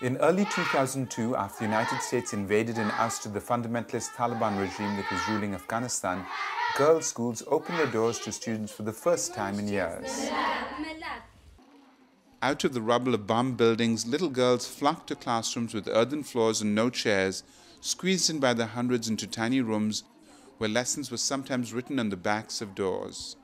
In early 2002, after the United States invaded and ousted the fundamentalist Taliban regime that was ruling Afghanistan, girls' schools opened their doors to students for the first time in years. Out of the rubble of bomb buildings, little girls flocked to classrooms with earthen floors and no chairs, squeezed in by the hundreds into tiny rooms where lessons were sometimes written on the backs of doors.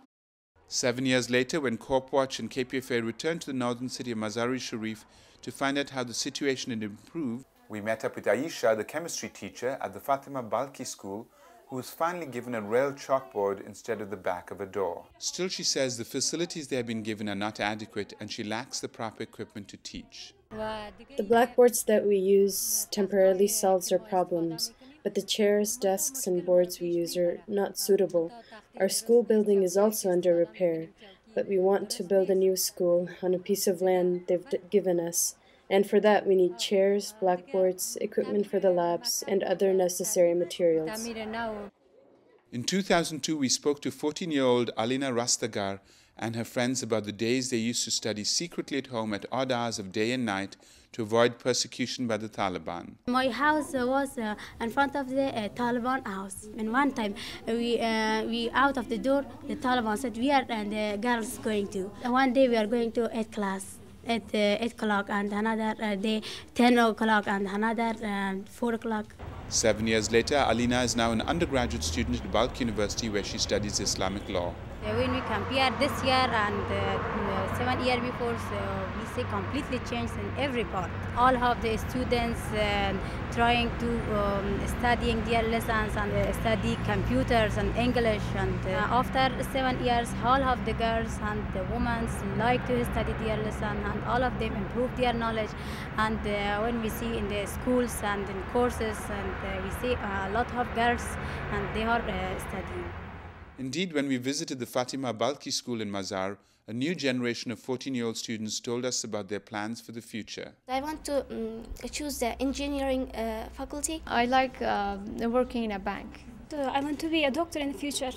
7 years later, when CorpWatch and KPFA returned to the northern city of Mazar-i-Sharif to find out how the situation had improved, we met up with Aisha, the chemistry teacher at the Fatima Balki school, who was finally given a rail chalkboard instead of the back of a door. Still, she says the facilities they have been given are not adequate and she lacks the proper equipment to teach. The blackboards that we use temporarily solves our problems, but the chairs, desks, and boards we use are not suitable. Our school building is also under repair, but we want to build a new school on a piece of land they've given us. And for that, we need chairs, blackboards, equipment for the labs, and other necessary materials. In 2002, we spoke to 14-year-old Alina Rastagar and her friends about the days they used to study secretly at home at odd hours of day and night to avoid persecution by the Taliban. My house was in front of the Taliban house. And one time, we out of the door, the Taliban said, we are and the girls going to. And one day we are going to 8th class. At 8 o'clock, and another day 10 o'clock, and another 4 o'clock. 7 years later, Alina is now an undergraduate student at Balkh University where she studies Islamic law. When we compare this year and 7 years before, so we see completely changed in every part. All of the students trying to studying their lessons and study computers and English. And after 7 years, all of the girls and the women like to study their lesson, and all of them improve their knowledge. And when we see in the schools and in courses, and we see a lot of girls and they are studying. Indeed, when we visited the Fatima Balki school in Mazar, a new generation of 14-year-old students told us about their plans for the future. I want to choose the engineering faculty. I like working in a bank. I want to be a doctor in the future.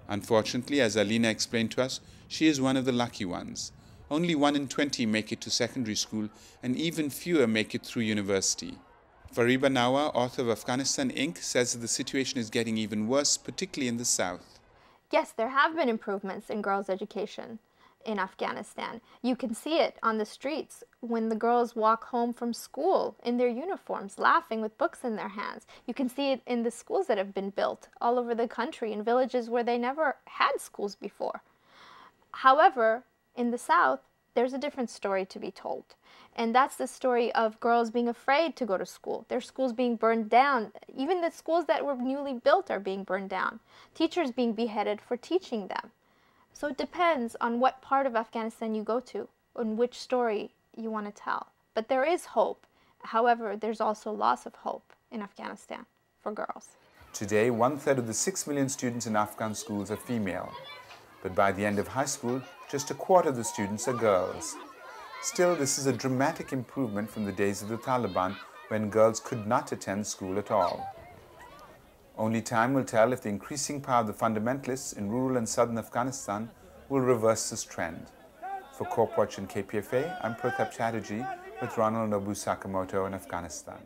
Unfortunately, as Alina explained to us, she is one of the lucky ones. Only 1 in 20 make it to secondary school, and even fewer make it through university. Fariba Nawa, author of Afghanistan Inc., says that the situation is getting even worse, particularly in the south. Yes, there have been improvements in girls' education in Afghanistan. You can see it on the streets when the girls walk home from school in their uniforms, laughing with books in their hands. You can see it in the schools that have been built all over the country in villages where they never had schools before. However, in the South, there's a different story to be told. And that's the story of girls being afraid to go to school. Their schools being burned down. Even the schools that were newly built are being burned down. Teachers being beheaded for teaching them. So it depends on what part of Afghanistan you go to, and which story you want to tell. But there is hope. However, there's also loss of hope in Afghanistan for girls. Today, 1/3 of the 6 million students in Afghan schools are female. But by the end of high school, just 1/4 of the students are girls. Still, this is a dramatic improvement from the days of the Taliban, when girls could not attend school at all. Only time will tell if the increasing power of the fundamentalists in rural and southern Afghanistan will reverse this trend. For CorpWatch and KPFA, I'm Pratap Chatterjee with Ronald, Nobu, Sakamoto in Afghanistan.